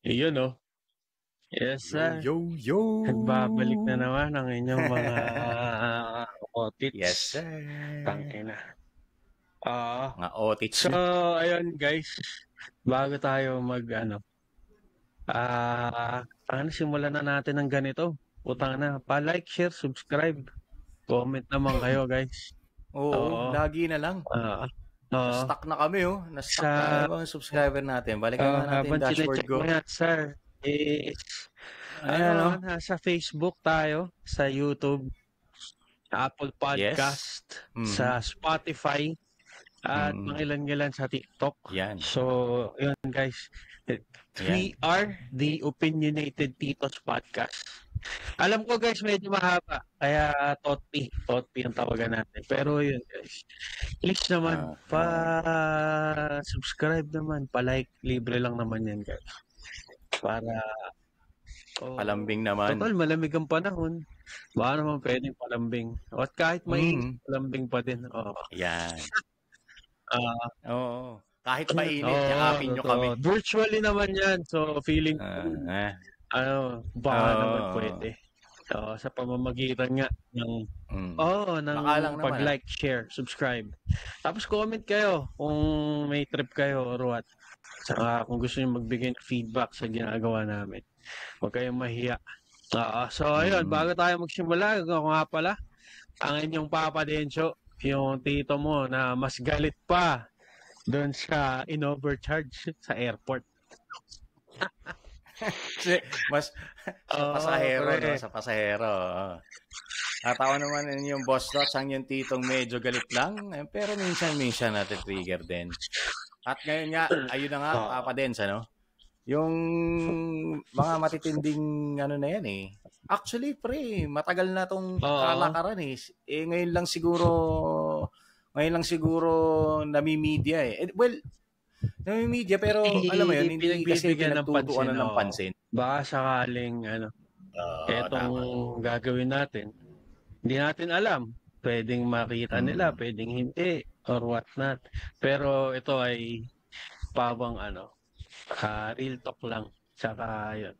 Iyon, oh. Yes, sir. Yo. Nagbabalik na naman ang inyong mga otits. Yes, sir. Tangina. Mga otits. So, ayun guys. Bago tayo simulan na natin ng ganito. Utang na. Pa-like, share, subscribe. Comment naman kayo, guys. Oo, lagi na lang. Na-stuck na kami, oh. Na-stuck na mga subscriber natin. Balikan na natin yung dashboard ko. Habang sir, sa Facebook tayo, sa YouTube, sa Apple Podcast, sa Spotify, at mangilan-ngilan sa TikTok. Yan. So, yun guys. We are the Opinionated Titos Podcast. Alam ko guys, medyo mahaba. Kaya Totpi ang tawagan natin. Pero yun guys, please naman, pa-subscribe naman, pa-like, libre lang naman yan guys. Para palambing naman. Total, malamig ang panahon. Baka naman pwedeng palambing. At kahit mainit, palambing pa din. Yan. Oo. Kahit mainit, yakapin nyo kami. Virtually naman yan. So, feeling baka naman pwede. Sa pamamagitan nga ng pag-like, share, subscribe. Tapos comment kayo kung may trip kayo or what. Saka kung gusto niyo magbigay ng feedback sa ginagawa namin. Huwag kayong mahiya. So, ayun, bago tayo magsimula, ako nga pala, ang inyong Papa Dencho, yung tito mo na mas galit pa doon sa in-overcharge sa airport. Mas pasahero, no? Sa pasahero. Natawa naman yung boss dots, ang yung titong medyo galit lang, pero minsan natin trigger din. At ngayon nga, ayun na nga, Papa Dens, ano? Yung mga matitinding na yan eh. Actually, pre, matagal na tong kalakaran eh. Ngayon lang siguro nami-media eh. Well, nami-media pero alam mo yun, hindi kasi pinagtutuunan ng pansin. Baka sakaling etong gagawin natin, hindi natin alam. Pwedeng makita nila, pwedeng hindi, or what not. Pero ito ay pabang real talk lang. Saka yun.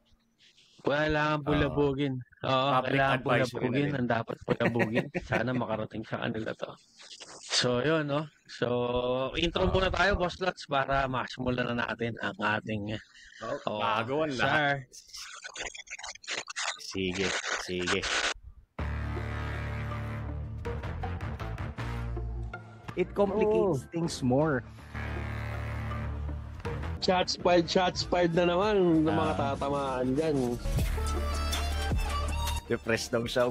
Kailangan bulabugin. Kailangan bulabugin. Ang dapat bulabugin. Sana makarating sa kanila to. So, yun, no? So, intro muna tayo, Boss Lots, para masimulan na natin ang ating magawan lahat. Sige. It complicates things more. Shots fired na naman ng mga tatamaan dyan. Depressed daw siya,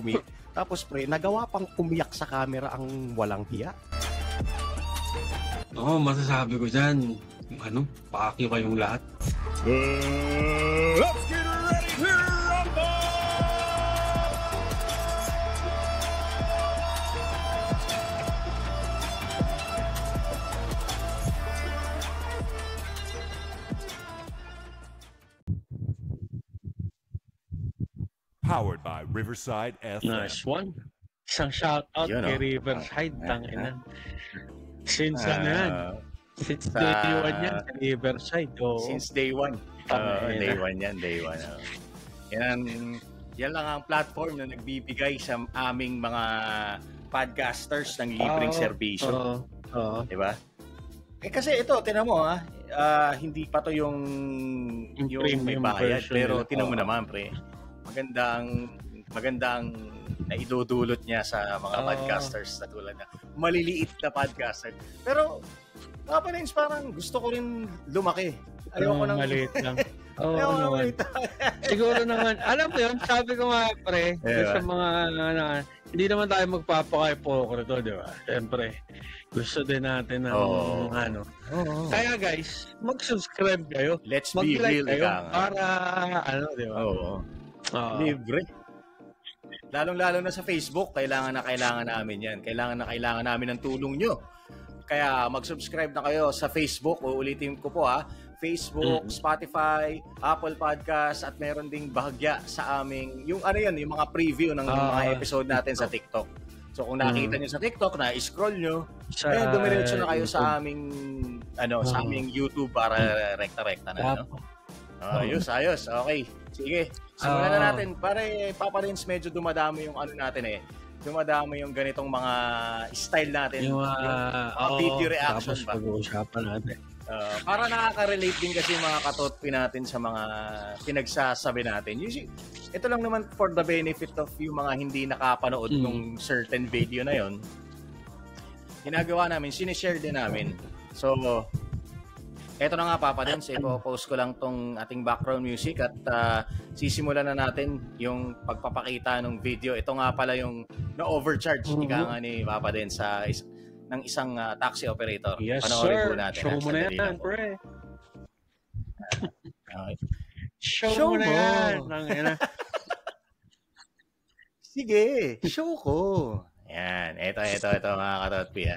Tapos pre, nagawa pang umiyak sa camera ang walang hiya. Masasabi ko dyan, pakyo kayong lahat. Let's get ready to rumble! Powered by Riverside FM. Nice one. Isang shoutout kay Riverside. Tangina. Since Since day one yan sa Riverside. Since day one. Day one yan. Yan lang ang platform na nagbibigay sa aming mga podcasters ng libreng serbisyo. Diba? Kasi ito, tinan mo hindi pa to yung may bayad. Pero tinan mo naman, pre. Magandang naidudulot niya sa mga podcasters na tulad na maliliit na podcaster. Pero parang gusto ko rin lumaki. Ayoko nang maliit lang. Naman. Siguro naman, alam mo yun, sabi ko nga pre, sa mga hindi naman tayo magpapaka-hypocrite, di ba? Siyempre, gusto din natin ng Kaya guys, mag-subscribe kayo. Let's be real kayo para di ba? Libre. Lalong-lalo na sa Facebook, kailangan namin yan. Kailangan namin ng tulong nyo. Kaya mag-subscribe na kayo sa Facebook. Uulitin ko po Facebook, Spotify, Apple Podcast, at meron ding bahagya sa aming, yung mga preview ng mga episode natin sa TikTok. So kung nakita nyo sa TikTok, na-scroll nyo, dumiretso na kayo sa aming, sa aming YouTube para rekta-rekta na. Ayos. Okay. Sige. Simulan na natin. Pare, Papa Renz, medyo dumadami yung ano natin eh. Dumadami yung ganitong mga style natin. Yung video reaction tapos ba? pag-uusapan natin. Para nakaka-relate din kasi mga katotpi natin sa mga pinagsasabi natin. Ito lang naman for the benefit of yung mga hindi nakapanood ng certain video na yon. Ginagawa namin, sinishare din namin. So, eto na nga Papa Renz, ipo-post ko lang tong ating background music at sisimulan na natin yung pagpapakita ng video. Ito nga pala yung na-overcharge ika nga ni Papa Renz ng isang taxi operator. Yes, Panoorin sir. po natin. Show mo na yan, pre. Okay. Show mo na yan. Sige, show ko. Yan, ito mga katotpi.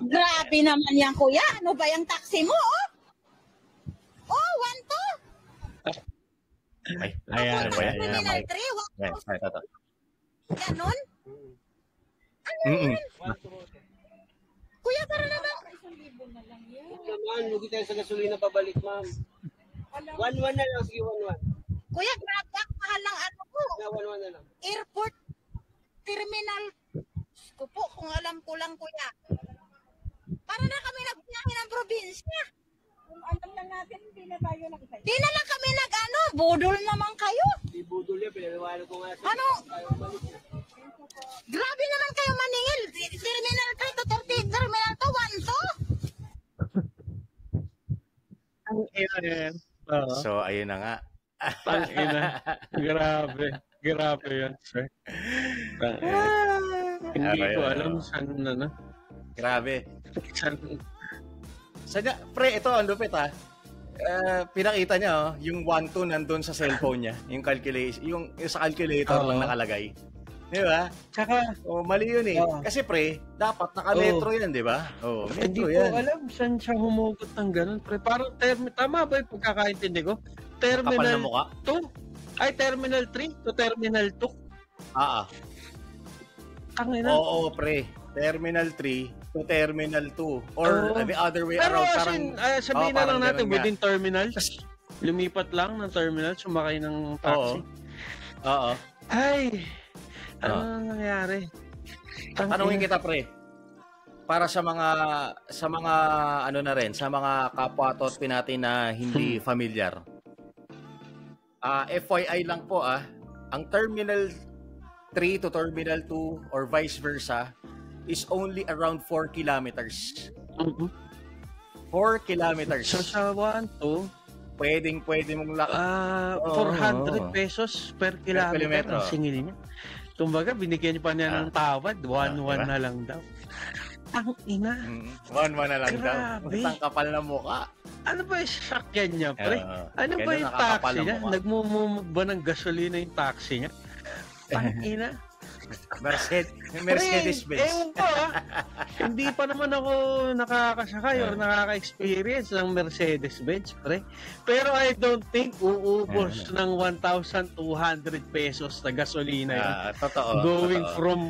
Grabe naman yan, kuya. Ano ba yung taxi mo, oh? Oh, 1 to. Ay, ayan. Terminal 3, ito. Ganon? Kuya, para naman. Naman, lugi tayo sa gasolina pabalik, ma'am. 1-1 na lang, sige 1-1. Kuya, grabe ang mahal ng ano po. 1-1 na lang. Airport terminal. Ko po, kung alam ko lang, kuya. Para na kami nagbiyahe ng probinsya. Kung alam lang natin, hindi na tayo nakita. Di na lang kami nag-ano, budol naman kayo. Di budol yan, pinaliwanag ko nga. Ano? Grabe naman kayo maningil. Terminal 3 to 30, terminal to 1 to. Ang ina yan. So, ayun na nga. Ang ina. Grabe yan, sir. Hindi ko alam saan na. Grabe. Saan? Pre, ito ang lupit pinakita niya yung 1-2 nandun sa cellphone niya. Yung calculation, yung sa calculator lang nakalagay. Di ba? Tsaka, mali yun eh. Kasi pre, dapat naka-metro yan, di ba? hindi Metro ko yan. alam saan siya humugot ng ganun. Pre, parang tama ba yung pagkakaintindi ko? Kapal na Terminal mukha. 2? Ay, Terminal 3 to Terminal 2? Tangina. Oo, pre. Terminal 3 to Terminal 2. Or the other way Pero around. sabihin na lang natin, ganun within terminals, lumipat lang ng terminal, sumakay ng taxi. Oo. Ay, ano nangyari? Tanungin kita, pre. Para sa mga ano na rin, sa mga kapwa-totpi natin na hindi familiar. FYI lang po ang Terminal 3 to Terminal 2 or vice versa is only around 4 kilometers. 4 kilometers. So sa 1 to, pwede mong 400 pesos per kilometer ang singil niya. Kumbaga, binigyan niya pa niya ng tawad, 1-1 na lang daw. Ang ina. 1-1 na lang daw. Grabe. Ang kapal na mukha. Ano ba yung sakyan niya, pre? Ano ba ganun yung nakakapal taxi ang niya? mukha. Nagmumumog ba ng gasolina yung taxi niya? Ang ina. Mercedes-Benz. Ewan ko Hindi pa naman ako nakakasakay or nakaka-experience ng Mercedes-Benz, pre. Pero I don't think uubos ng 1,200 pesos na gasolina yun. Totoo. Going totoo. from...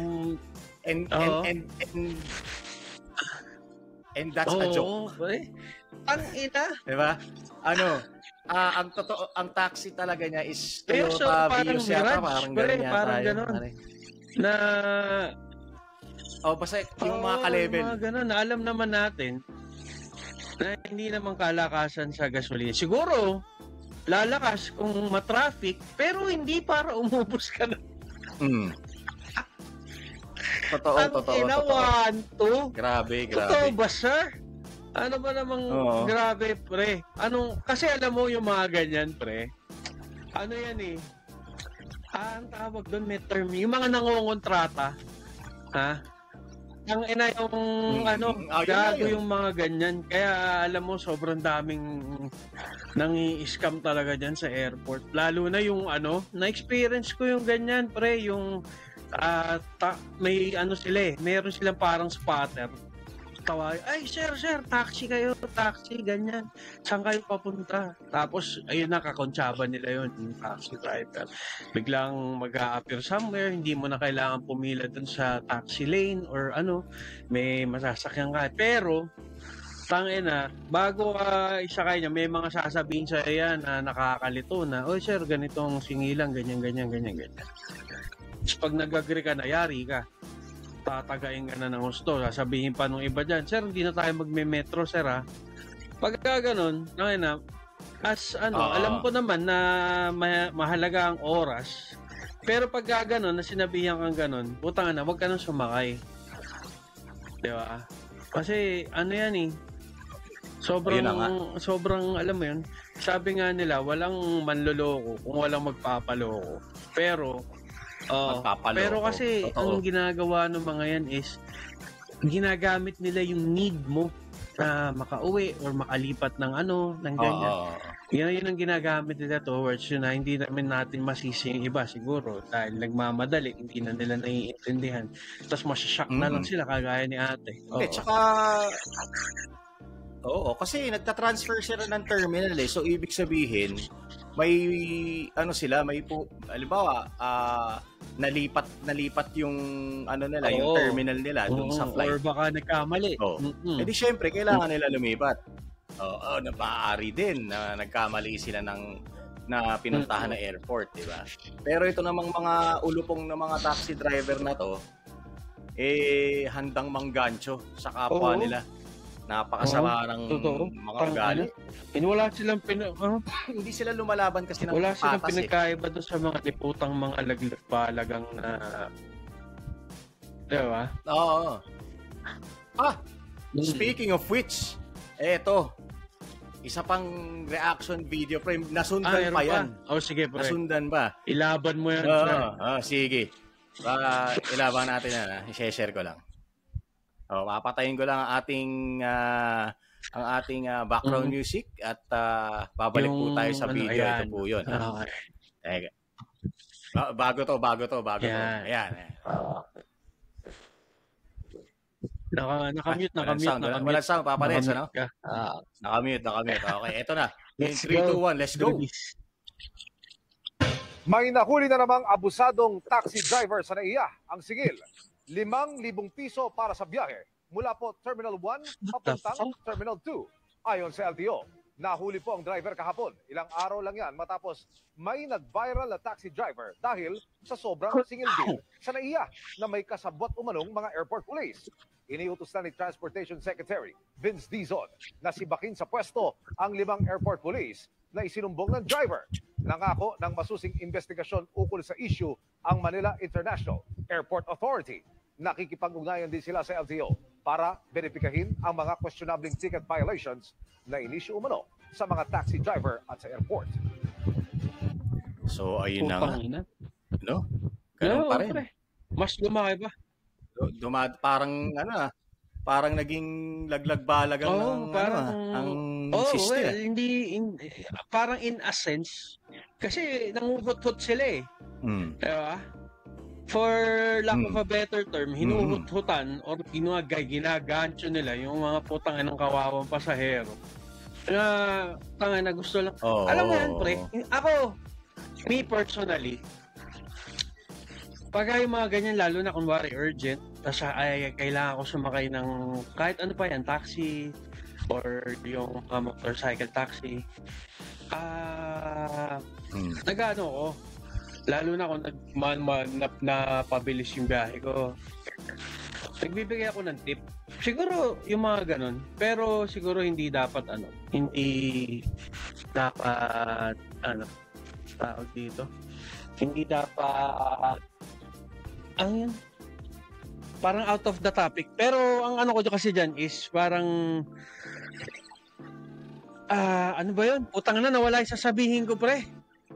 And that's a joke. Pre. Ang ina. Diba? Ang taxi talaga niya is So, Toyota parang Vios yata, Mirage, parang pre, ganun yata. parang ganun. Na basta yung mga ka-level. Mga ganun, na alam naman natin na hindi naman kalakasan sa gasolina. Siguro, lalakas kung matraffic, pero hindi para umubos ka na. Totoo. Grabe. Grabe. Totoo ba, sir? Ano ba namang grabe, pre? Kasi alam mo yung mga ganyan, pre. Ano yan eh? Ang tawag doon, may term. Yung mga nangongontrata, ang ina yung gago yung mga ganyan. Kaya alam mo, sobrang daming nangi-scam talaga dyan sa airport. Lalo na yung na-experience ko yung ganyan, pre. Yung may sila meron silang parang spotter. Tawag, ay sir, taxi kayo, ganyan. Saan kayo papunta? Tapos, ayun kakontsaba nila yun, yung taxi driver. Biglang mag-a-appear somewhere, hindi mo na kailangan pumila dun sa taxi lane or may masasakyan ka. Pero, tangina, bago ka isakay niya, may mga sasabihin sa yan na nakakalito na, "Oy sir, ganitong singilan, ganyan. Tapos pag nag-agree ka na, yari ka. Tatagayin ka na ng gusto. Sasabihin pa nung iba dyan, "Sir, hindi na tayo magme-metro, sir ha." Pagka ganun, tangina, alam ko naman na mahalaga ang oras. Pero pagka ganun, na sinabihan kang ganun, putang na, wag ka nang sumakay. Diba? Kasi ano yan eh, sobrang alam mo yun, sabi nga nila walang manloloko kung walang magpapaloko, pero kasi ang ginagawa ng mga yan is ginagamit nila yung need mo na makauwi or makalipat ng ganyan. Yun ang ginagamit nila towards yun na hindi natin masisi yung iba siguro dahil nagmamadali, hindi na nila naiintindihan. Tapos masyashock na lang sila kagaya ni ate. Tsaka, kasi nagtatransfer sila ng terminal eh. So, ibig sabihin, may, halimbawa, nalipat yung, yung terminal nila dun sa flight. Or baka nagkamali. Eh di syempre, kailangan nila lumipat. Maaari din na nagkamali sila na pinuntahan na airport, di ba? Pero ito namang mga ulupong na mga taxi driver na to, handang manggancho sa kapwa nila. Napakasama ng mga ugali. Wala silang hindi sila lumalaban kasi ng wala silang patas pinagkaiba doon sa mga liputang mga laglag-palagang na, di ba? Oo. Speaking of which, eto, isa pang reaction video frame. Nasundan pa yan. Sige, pre. Nasundan ba? Ilaban mo yan. Sige. Ilaban natin yan. I-share ko lang. Papatayin ko lang ang ating background music at babalik po tayo sa video. Ito po yun. Okay. Bago to. Ayan. Nakamute. Walang sound, papares, ano? Nakamute. Okay, eto na. In 3, 2, 1, let's go! May nahuli na namang abusadong taxi driver sa NAIA. Ang sigil, 5,000 piso para sa biyahe mula po Terminal 1 papuntang Terminal 2. Ayon sa LTO, nahuli po ang driver kahapon. Ilang araw lang yan matapos may nag-viral na taxi driver dahil sa sobrang singil din sa NAIA na may kasabwat umanong mga airport police. Iniutos na ni Transportation Secretary Vince Dizon na sibakin sa pwesto ang 5 airport police na isinumbong ng driver. Nangako ng masusing investigasyon ukol sa issue ang Manila International Airport Authority. Nakikipag-ugnayan din sila sa LTO para verifikahin ang mga questionable ticket violations na inisyu umano sa mga taxi driver at sa airport. So, ayun na nga. No? Ganun pa rin. Mas lumaki pa. Parang naging laglag-balag ang system. Parang in a sense, kasi nanguhut-hut sila eh. Diba? For lack of a better term, hinuhut-hutan or ginagancho nila yung mga putang ng kawawang pasahero. Na gusto lang. Alam mo yan, pre, ako, me personally, pag yung mga ganyan, lalo na kunwari urgent, tapos kailangan ko sumakay ng kahit ano pa yan, taxi or yung motorcycle taxi, nag-ano ko, lalo na kung napabilis yung biyahe ko, nagbibigay ako ng tip. Siguro yung mga ganun, pero siguro hindi dapat tawag dito, hindi dapat parang out of the topic. Pero ang ko kasi dyan is parang ano ba yun? Putang na, nawala yung sasabihin ko, pre.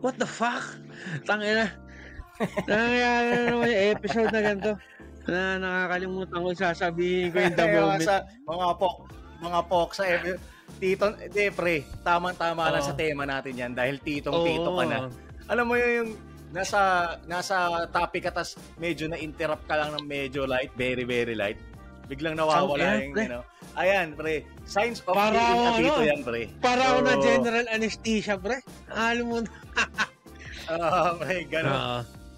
What the fuck? Tangina. Nangyayari na naman yung episode na ganito na nakakalimutan ko sasabihin ko in the moment. Mga pok sa tito, pre, tamang-tama lang sa tema natin yan dahil titong-tito ka na. Alam mo yung nasa topic ka, tas medyo na-interrupt ka lang ng medyo light, very, very light. Biglang nawawala yung, ayan, pre. Signs of being atito yan, pre. Para ako na general anesthesia, pre. Alam mo na. Pre,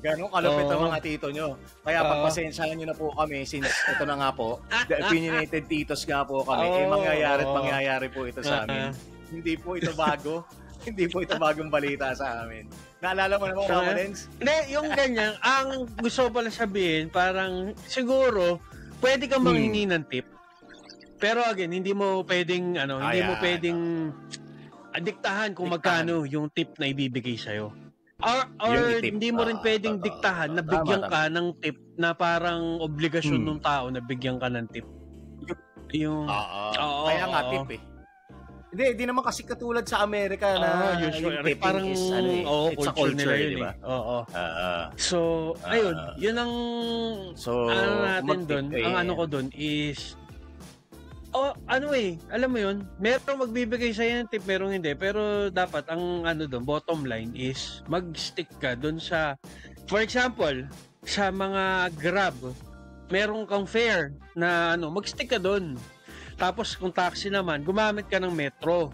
Ganon kalupit ang Oo. mga tito nyo. Kaya Oo. pagpasensyahan nyo na po kami since ito na nga po, the opinionated titos nga po kami. Oo. Mangyayari at Oo. mangyayari po ito sa amin. Hindi po ito bago. Hindi po ito bagong balita sa amin. Naalala mo naman, Mama Lens? Hindi, yung ganyan, ang gusto ko pala sabihin, parang siguro, pwede kang manghingi ng tip. Pero again, hindi mo pwedeng, hindi mo pwedeng diktahan kung magkano yung tip na ibibigay sa'yo. Or hindi mo rin pwedeng diktahan na bigyan ka ng tip na parang obligasyon ng tao na bigyan ka ng tip. Yung, kaya nga tip eh. Hindi naman kasi katulad sa Amerika na usually, yung tipping parang, is it's a culture nila yun, diba? Oo. So, ayun, yun ang natin doon. Ang ano ko doon is alam mo yun, merong magbibigay sa'yo ng tip, merong hindi. Pero dapat, ang doon, bottom line is, mag-stick ka doon sa, for example, sa mga Grab, merong kang fare na mag-stick ka doon. Tapos, kung taxi naman, gumamit ka ng metro.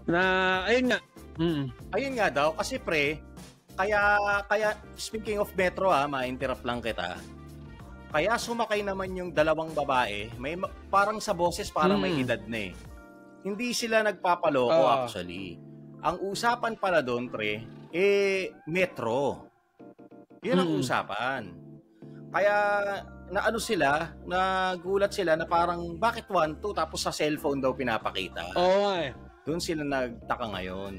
Na, ayun nga. Ayun nga daw, kasi kaya speaking of metro ma-interrupt lang kita. Kaya sumakay naman yung dalawang babae, may parang sa boses parang may edad na eh. Hindi sila nagpapaloko actually. Ang usapan pala doon, metro. Yun ang usapan. Kaya nagulat sila na parang bakit 1-2 tapos sa cellphone daw pinapakita. Doon sila nagtaka ngayon.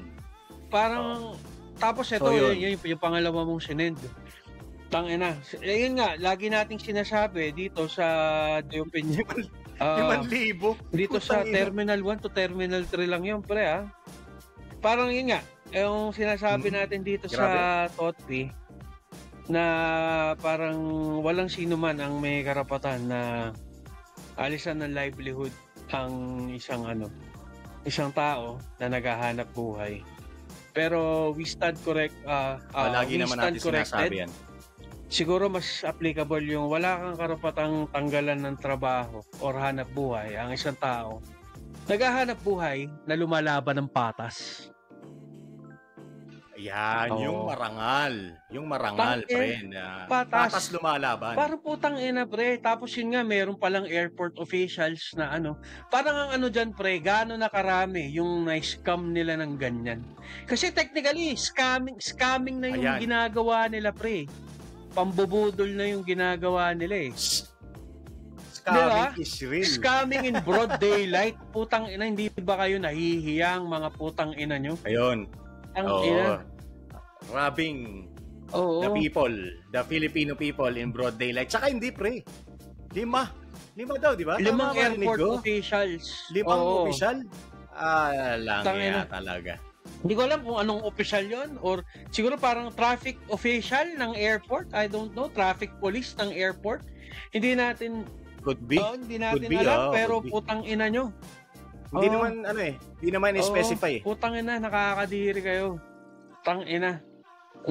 Parang tapos ito yung pangalawa mong sinend. Tangina. Yun nga, lagi nating sinasabi dito sa The Opinion. 5,000. Dito sa Terminal 1 to Terminal 3 lang yun, pre. Parang yun nga, yung sinasabi natin dito sa Totpi na parang walang sino man ang may karapatan na alisan ng livelihood ang isang tao na naghahanap buhay. Pero we stand lagi naman natin sinasabi yan. Siguro mas applicable yung wala kang karapatang tanggalan ng trabaho or hanap buhay ang isang tao. Naghahanap buhay na lumalaban ng patas. Yan, yung marangal, pre. Patas lumalaban. Parang putang ina, pre. Tapos yun nga, meron palang airport officials na parang ang dyan, pre, gaano na karami yung na-scam nila ng ganyan. Kasi technically, scamming na yung ginagawa nila, pre. Pambubudol na yung ginagawa nila eh. Scamming is real. Scamming in broad daylight. Putang ina, hindi ba kayo nahihiyang mga putang ina nyo? Ayun. Ang ina. Robbing the people, the Filipino people in broad daylight. Tsaka hindi, pre. 5 daw, di ba? 5 airport officials. 5 official? Lang talaga. Hindi ko alam kung anong official yon or siguro parang traffic official ng airport. I don't know. Traffic police ng airport. Hindi natin could be. Hindi natin alam pero putang ina nyo. Hindi naman hindi naman i-specify. Putang ina, nakakadiri kayo. Tang ina.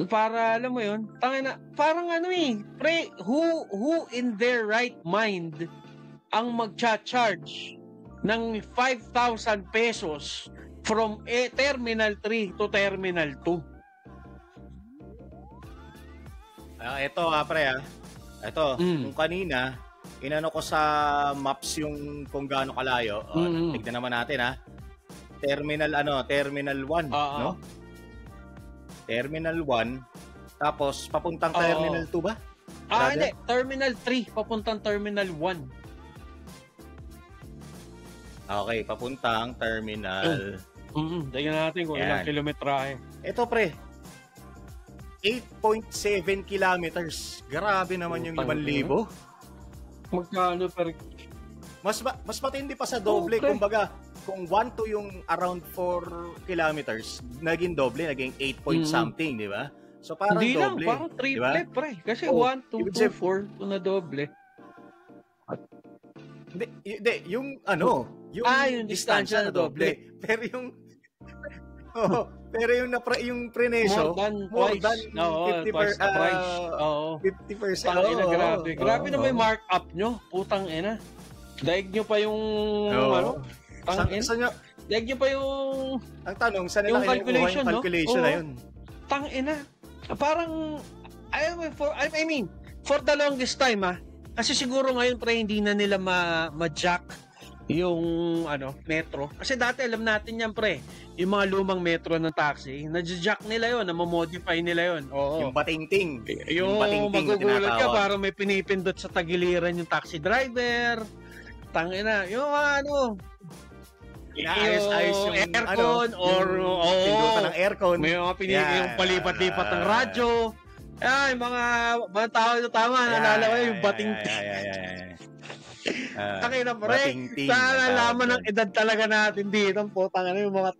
Para alam mo yun, tang ina, parang pre, who in their right mind ang magcha-charge ng 5,000 pesos from Terminal 3 to Terminal 2. Ito pre Ito, kung kanina, inano ko sa maps yung kung gaano kalayo. Tignan naman natin Terminal 1, no? Terminal 1, tapos papuntang Terminal 2 ba? Hindi. Terminal 3, papuntang Terminal 1. Okay, papuntang Terminal. Tingnan natin kung ilang kilometrahe. Ito pre, 8.7 kilometers. Grabe naman yung 5,000. Magkano per... Mas matindi pa sa doble. Kumbaga, kung 1 to yung around 4 kilometers, naging doble, naging 8 point something, di ba? So parang hindi doble. Hindi lang, parang triple, diba? pre. Kasi 1, 2, 2, 4, na doble. Hindi, yung yung distansya na doble. Pero yung pero yung prenesyo more than 50% price. 50%. Grabe na may markup nyo. Putang ina. Daig nyo pa yung daig nyo pa yung ang tanong, saan yung calculation, na yun? Tang ina. Parang I mean, for the longest time, kasi siguro ngayon, pre, hindi na nila ma-jack yung metro. Kasi dati alam natin yan, pre, yung mga lumang metro ng taxi, na-jack nila yon, na-modify nila yon. Oo. Yung batingting. Yung magugulat ka, parang may pinipindot sa tagiliran yung taxi driver. Tangina, yung inaayos yung aircon pindutan ng aircon. May mga yung palipat-lipat ng radyo. Ay, mga tao ito tama, nalala ko yung batingting. Tangina, pre, nalalaman ng edad talaga natin dito. Putang yung mga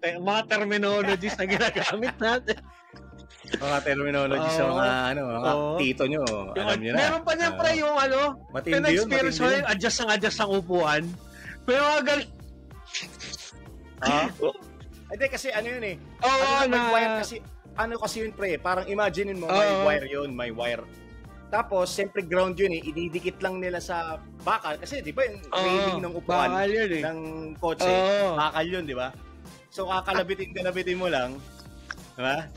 terminologies na ginagamit natin. Mga terminologies sa mga tito nyo. Alam nyo na. Meron pa niya, pre, yung experience mo yung adjust ang upuan. Pero mga galing. Hindi, kasi yun eh. Kasi yun, pre, parang imagine mo, may wire. Tapos, siyempre ground yun eh, ididikit lang nila sa bakal. Kasi, di ba, yung railing ng upuan ng kotse, bakal yun, di ba? So, kalabitin mo lang. Diba?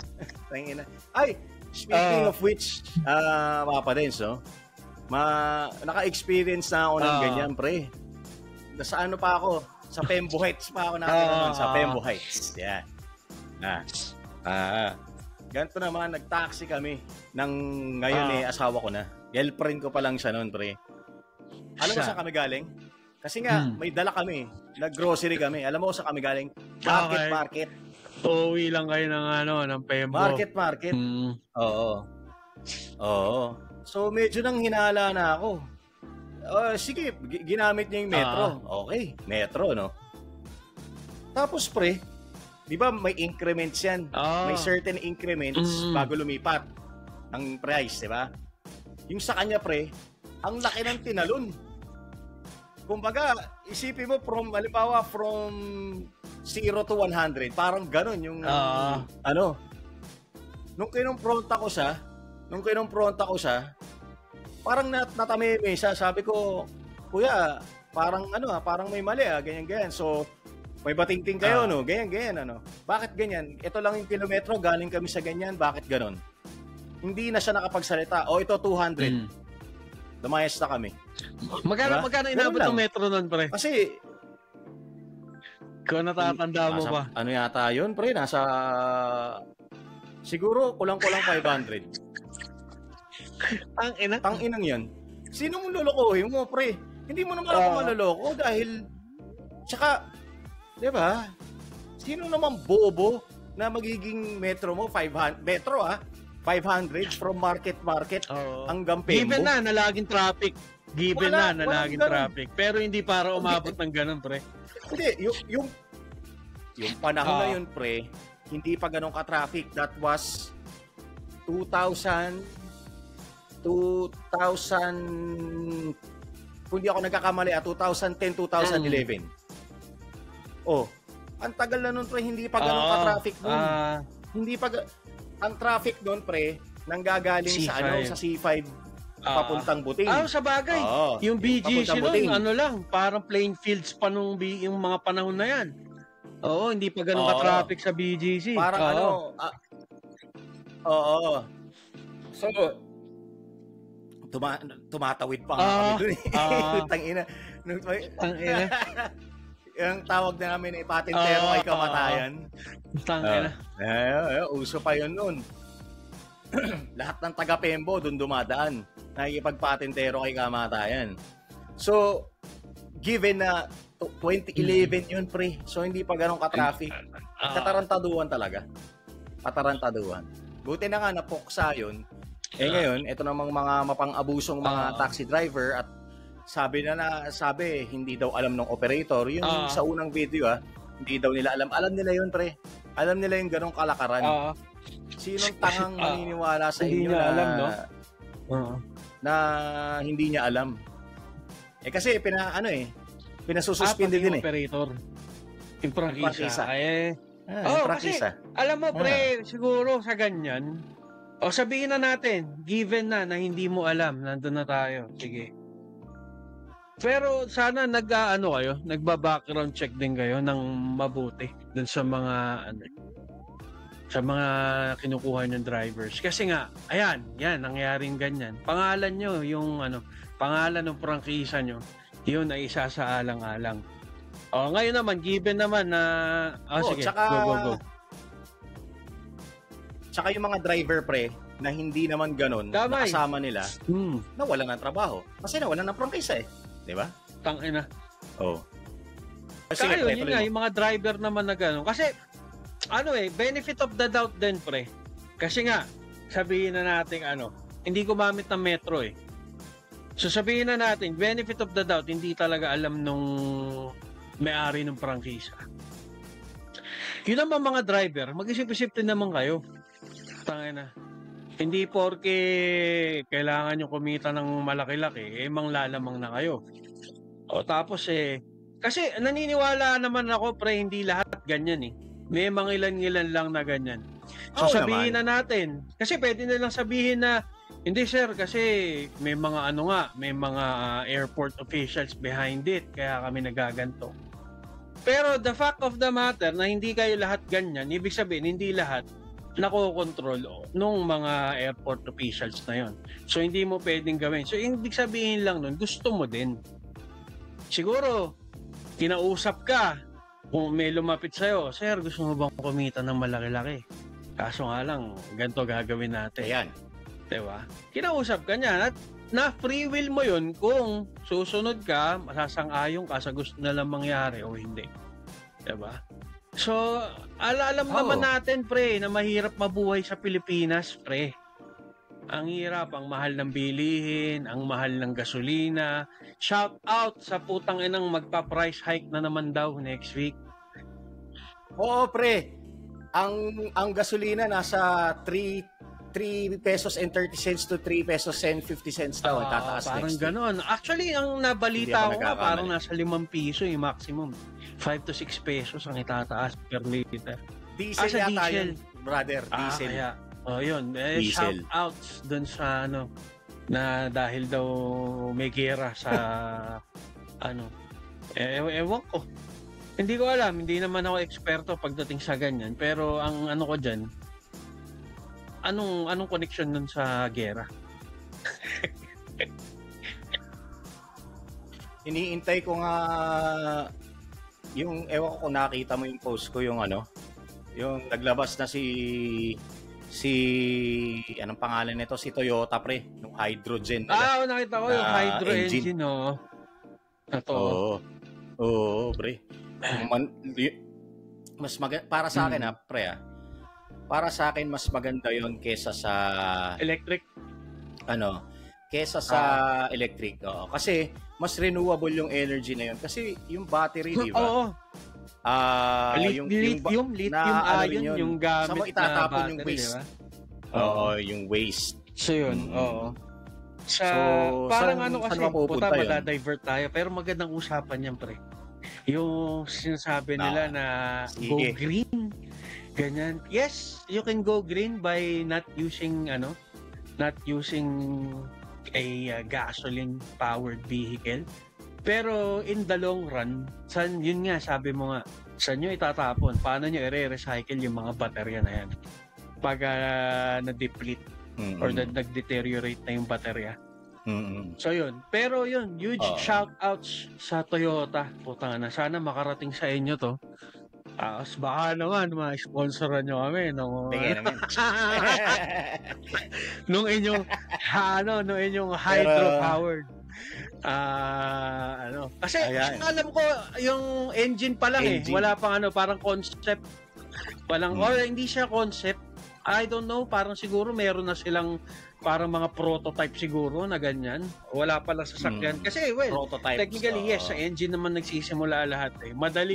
Ay, speaking of which, mga padens, no? Naka-experience na ako ng ganyan, pre. Sa pa ako? Sa Pembo Heights pa ako nakita sa Pembo Heights. Yan. Ganito naman, nag-taxi kami ngayon asawa ko na. Girlfriend ko pa lang siya noon, pre. Alam mo saan kami galing? Kasi nga, may dala kami. Nag-grocery kami. Alam mo saan kami galing? Market. Uuwi lang kayo ng Pembo. Market. Oo. So, medyo nang hinala na ako. Sige, ginamit niya yung metro. Okay, metro, no? Tapos, pre, di ba may increments yan? May certain increments bago lumipat ang price, di ba? Yung sa kanya, pre, ang laki ng tinalon. Kumbaga, isipin mo from 0 to 100, parang ganun yung Nung kinumpronta ko siya, parang natamimisa. Sabi ko, kuya, parang parang may mali ganyan. So, may batingting kayo, no? Ganyan. Bakit ganyan? Ito lang yung kilometro, galing kami sa ganyan, bakit ganon? Hindi na siya nakapagsalita. Ito 200. Lumayas na kami. Magkano inabot ng metro nun, pre? Kasi, kung natatanda mo ba? Ano yata yun, pre? Siguro, kulang-kulang 500. Tang-inang yan. Sino mong lolokohin mo, pre? Hindi mo naman ako maloloko dahil, tsaka, di ba? Sino naman bobo na magiging metro mo, 500 from market hanggang Pembo. Given na laging traffic. Laging traffic. Pero hindi para umabot ng ganun, pre. Hindi, yung panahon na yun, pre, hindi pa ganun ka-traffic. That was 2000, kung di ako nagkakamali, 2010, 2011. Ang tagal na nun, pre, hindi pa ganun ka-traffic nun. Ang traffic nun, pre, nanggagaling C5. sa C5 papuntang Buting. Sa bagay. Yung BGC nun, parang plain fields pa yung mga panahon na yan. Hindi pa ganun ka-traffic sa BGC. Parang So, tumatawid pa nga kami dun eh. Tangina. Yung tawag na namin ay patintero ay kamatayan. Tangina. Uso pa yun nun. Lahat ng taga Pembo dun dumadaan. Nakikipagpatintero kay kamatayan. So, given na 2011 yun, pre. So, hindi pa ganun ka-traffic. Katarantaduhan talaga. Buti na nga napuksa yun. Ngayon, ito namang mga mapang-abusong mga taxi driver at sabi hindi daw alam ng operator. Yung sa unang video, hindi daw nila alam. Alam nila yun, pre. Alam nila yung ganong kalakaran. Sinong tangang maniniwala sa inyo na alam, no? Na hindi niya alam. Kasi pinasususpindi din operator. Yung prangkisa. Prangkisa. Kasi, alam mo, pre, siguro sa ganyan, sabihin na natin, given na hindi mo alam, nandun na tayo. Sige. Pero sana nagba-background check din kayo ng mabuti dun sa mga sa mga kinukuha ng drivers. Kasi nga, ayan, yan, nangyaring ganyan. Pangalan nyo, yung pangalan ng prangkisa nyo, yun ay isa sa alang-alang. Ngayon naman, given naman na... sige, go. Tsaka yung mga driver, pre, na hindi naman ganun, nakasama nila, nawalan ng trabaho. Kasi nawalan ng prangkisa eh. Di ba? Tangina. Sige, kaya yun nga, yung mga driver naman na gano'n. Kasi, benefit of the doubt din, pre. Kasi nga, sabihin na natin, hindi gumamit ng metro eh. So, sabihin na natin, benefit of the doubt, hindi talaga alam nung may-ari ng prangkisa. Yun naman mga driver, mag-isip-isip din naman kayo. Tangina. Hindi porke kailangan nyo kumita ng malaki-laki, manglalamang na kayo. Tapos kasi naniniwala naman ako, pre, hindi lahat ganyan eh. May mga ilan-ilan lang na ganyan. So sabihin na natin, kasi pwede na lang sabihin na, hindi sir, kasi may mga may mga airport officials behind it, kaya kami nagaganto. Pero the fact of the matter na hindi kayo lahat ganyan, ibig sabihin, hindi lahat nakokontrol nung mga airport officials na yon. So hindi mo pwedeng gawin. So ibig sabihin lang nun, gusto mo din. Siguro, kinausap ka, kung may lumapit sa'yo, sir, gusto mo bang kumita ng malaki-laki? Kaso nga lang, ganito gagawin natin. Ayan. Diba? Kinausap ka niya at na free will mo yun kung susunod ka, masasang-ayon ka sa gusto na lang mangyari o hindi. Diba? So, alam naman natin, pre, na mahirap mabuhay sa Pilipinas, pre. Ang hirap, ang mahal ng bilihin, ang mahal ng gasolina. Shout out sa putang inang magpa-price hike na naman daw next week. Oo, pre. Ang gasolina nasa 3 pesos and 30 cents to 3 pesos and 50 cents daw ang tataas parang next week. Ganon. Actually, ang nabalita ko nga, parang nasa 5 piso yung maximum. 5 to 6 pesos ang itataas per liter. Diesel yata yun, brother. Diesel. Kaya, yun. Diesel. Shout outs dun sa na dahil daw may gera sa ewan ko. Hindi ko alam, hindi naman ako eksperto pagdating sa ganyan, pero ang ko dyan, anong connection nun sa gera? Iniintay ko nga yung ewan ko kung nakita mo yung post ko, yung yung naglabas na si anong pangalan nito, si Toyota, pre, yung hydrogen nila. Nakita ko yung hydro engine, Oo, pre. Para sa akin, pre, para sa akin mas maganda yon kesa sa electric. Kesa sa electric. Kasi mas renewable yung energy na yun. Kasi yung battery, di ba? Oo. Lithium ion yung gamit sa itatapon na yung battery, waste. Diba? Yung waste. So yun, parang kasi madadivert tayo, pero magandang usapan yan, pre. Yung sinasabi nila na go green, ganyan. Yes, you can go green by not using a gasoline powered vehicle. Pero in the long run, yun nga, sabi mo nga, saan nyo itatapon? Paano nyo i-recycle yung mga baterya na yan? Pag na-deplete or nag-deteriorate na yung baterya. So yun. Pero yun, huge shout-outs sa Toyota. Putang na, sana makarating sa inyo to. Baka naman, ma-sponsoran nyo kami. Nung inyong hydro-powered. Kasi alam ko yung engine pa lang wala pang parang concept palang or hindi siya concept, I don't know, parang siguro meron na silang parang mga prototype siguro na ganyan, wala pa lang sasakyan kasi technically yes, sa engine naman nagsisimula lahat madali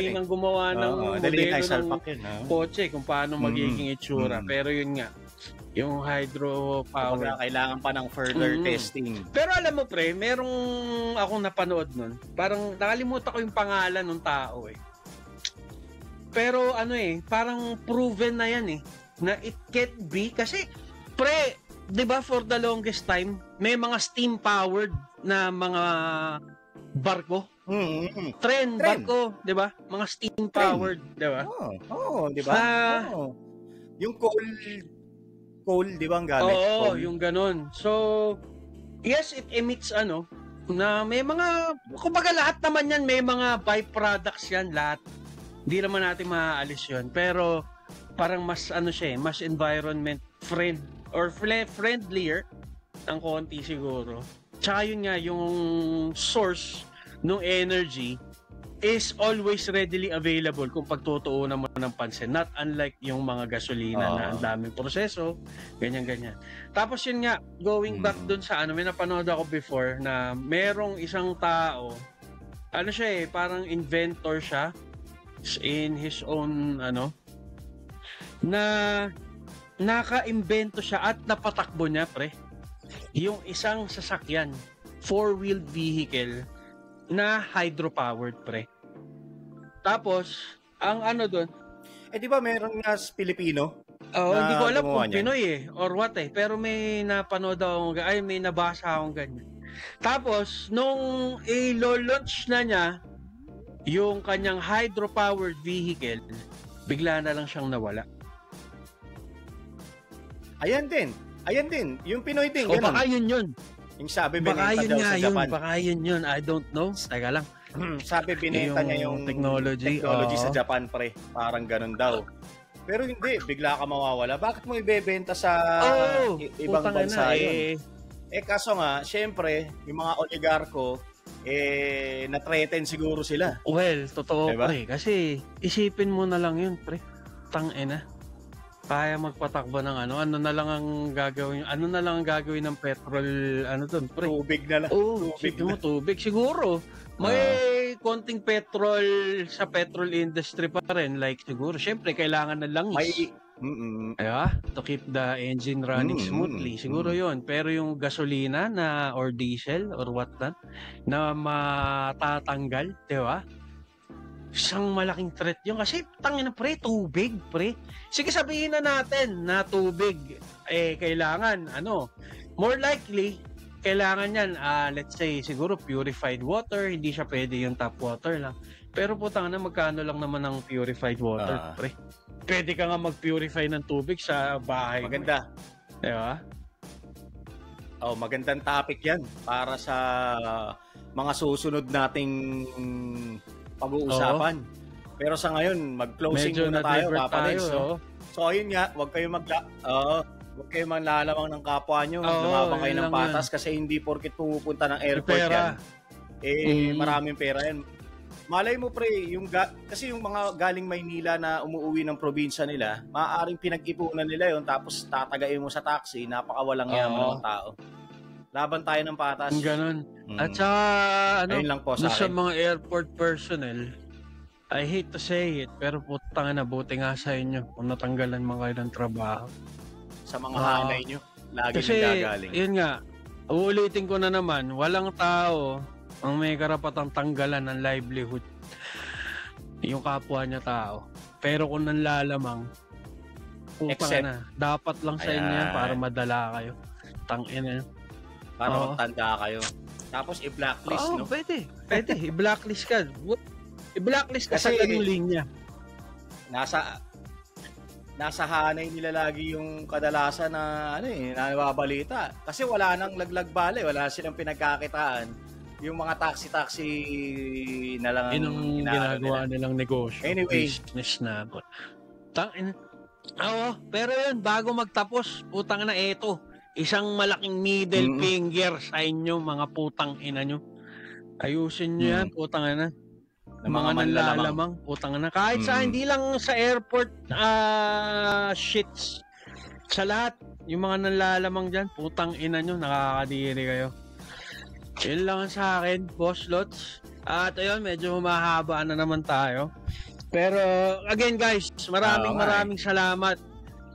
nang gumawa ng modelo ng kotse kung paano magiging itsura, pero yun nga yung hydro power. Kailangan pa ng further testing. Pero alam mo, pre, merong akong napanood nun. Parang nakalimutan ko yung pangalan ng tao Pero parang proven na yan na it can be. Kasi, pre, di ba for the longest time, may mga steam-powered na mga barko Trend. Barko, di ba? Mga steam powered, di ba? Di ba? Yung coal, di ba ang gamit? Oo, yung ganun. So, yes, it emits na may mga, kumbaga lahat naman yan, may mga byproducts yan, lahat. Hindi naman natin maaalis yun. Pero, parang mas mas environment friendlier ng konti siguro. Tsaka yun nga, yung source ng energy is always readily available kung pagtutuunan mo ng pansin. Not unlike yung mga gasolina na ang daming proseso, ganyan-ganyan. Tapos yun nga, going back dun sa may napanood ako before na merong isang tao, siya parang inventor siya in his own, na naka-imbento siya at napatakbo niya, pre. Yung isang sasakyan, 4-wheeled vehicle, na hydro-powered, pre. Tapos, ang doon, di ba meron nga Pilipino? Hindi ko alam kung Pinoy or what pero may napanood akong, may nabasa akong ganyan. Tapos, nung i-launch na niya yung kanyang hydro-powered vehicle, bigla na lang siyang nawala. Ayan din. Yung Pinoy din. Baka yun. Yung sabi binenta daw sa Japan. Baka yun. I don't know. Teka lang. Sabi binenta niya yung technology sa Japan, pre. Parang ganun daw. Pero hindi, bigla ka mawawala. Bakit mo ibebenta sa ibang bansa yun? Kaso nga, syempre, yung mga oligarko, na-threaten siguro sila. Well, totoo, diba? Pre. Kasi isipin mo na lang yun, pre. Tangina. Kaya magpatakbo ng ano na lang ang gagawin ng petrol doon, pre. Tubig na lang. Tubig siguro. May konting petrol sa petrol industry pa rin, like siguro syempre kailangan ng langis. Diba? To keep the engine running smoothly. Siguro yon. Pero yung gasolina or diesel or whatnot na matatanggal, diba? Isang malaking threat yun kasi tangina, pre, tubig, pre. Sige, sabihin na natin na tubig kailangan more likely kailangan yan let's say siguro purified water, hindi siya pwede yung tap water lang. Pero putang na, magkano lang naman ang purified water, pre? Pwede ka nga mag-purify ng tubig sa bahay. Maganda. Diba? Magandang topic yan para sa mga susunod nating pag-uusapan. Pero sa ngayon, mag-closing muna tayo, Papa Nels. So ayun nga, huwag kayong manlalamang ng kapwa nyo, lumabang kayo ng patas kasi hindi porket pumupunta ng airport yan. Maraming pera yan. Malay mo, pre, kasi yung mga galing Maynila na umuwi ng probinsya nila, maaaring pinag-ipunan nila yun, tapos tatagayin mo sa taxi, napakawalang yaman ng tao. Laban tayo ng patas. Ganon. At saka, ayun lang po sa mga airport personnel, I hate to say it, pero putang na, buti nga sa inyo kung natanggalan mga kayo ng trabaho. Sa mga hanay nyo, lagi kasi, nyo gagaling. Yun nga, uulitin ko na naman, walang tao ang may karapatang tanggalan ng livelihood yung kapwa niya tao. Pero kung nanlalamang, putang na, dapat lang sa inyo yan para madala kayo. Tangina yun. Para magtanda kayo. Tapos i-blacklist, no? Pwede. I-blacklist ka. I-blacklist ka sa ganung linya. Nasa hanay nila lagi yung kadalasan na nababalita. Kasi wala nang laglag-bale, wala silang pinagkakitaan. Yung mga taxi na lang ang ginagawa nilang negosyo. Anyway, business na. Pero yun, bago magtapos, putang na eto. Isang malaking middle finger sa inyo, mga putang ina nyo. Ayusin nyo yan, putang ina. Mga nanlalamang, putang ina. Kahit sa, hindi lang sa airport shits. Sa lahat, yung mga nanlalamang dyan, putang ina nyo, nakakadiri kayo. Yun lang sa akin, Boss Lots. At ayun, medyo mahaba na naman tayo. Pero, again guys, maraming salamat.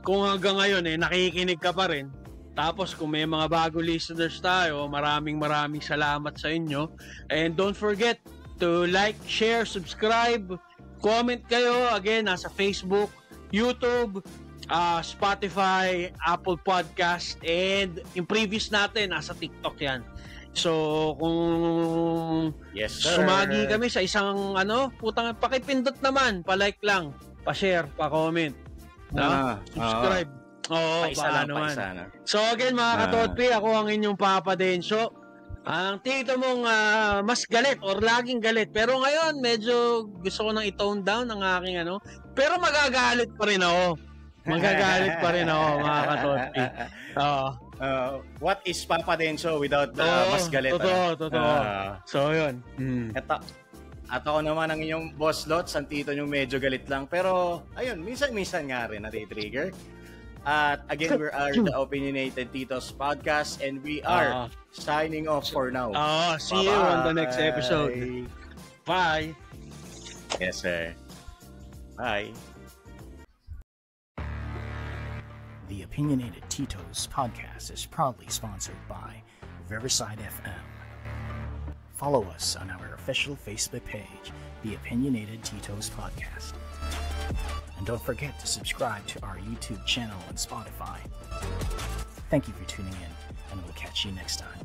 Kung hanggang ngayon, nakikinig ka pa rin. Tapos kung may mga bago listeners tayo, maraming salamat sa inyo. And don't forget to like, share, subscribe, comment kayo. Again, nasa Facebook, YouTube, Spotify, Apple Podcast, and yung previous natin, nasa TikTok yan. So, kung Yes, sir. sumagi kami sa isang putang pakipindot naman, pa-like lang, pa-share, pa-comment, no? Subscribe. Oo, Paisa lang, naman. paisa na. So again, mga katotpi, ako ang inyong Papa Densyo. Ang tito mong mas galit or laging galit. Pero ngayon, medyo gusto ko nang i-tone down ang aking Pero magagalit pa rin ako. Magagalit pa rin ako, mga katotpi. What is Papa Densyo without mas galit? Totoo. So, yun. At ako naman ang inyong boss Lots, ang tito nyo medyo galit lang. Pero, ayun, minsan-minsan nga rin nati-trigger. At again, we are the Opinionated Titos Podcast and we are signing off for now. See you on the next episode. Bye. Yes, sir. Bye. The Opinionated Titos Podcast is proudly sponsored by Riverside FM. Follow us on our official Facebook page, The Opinionated Titos Podcast. And don't forget to subscribe to our YouTube channel and Spotify. Thank you for tuning in, and we'll catch you next time.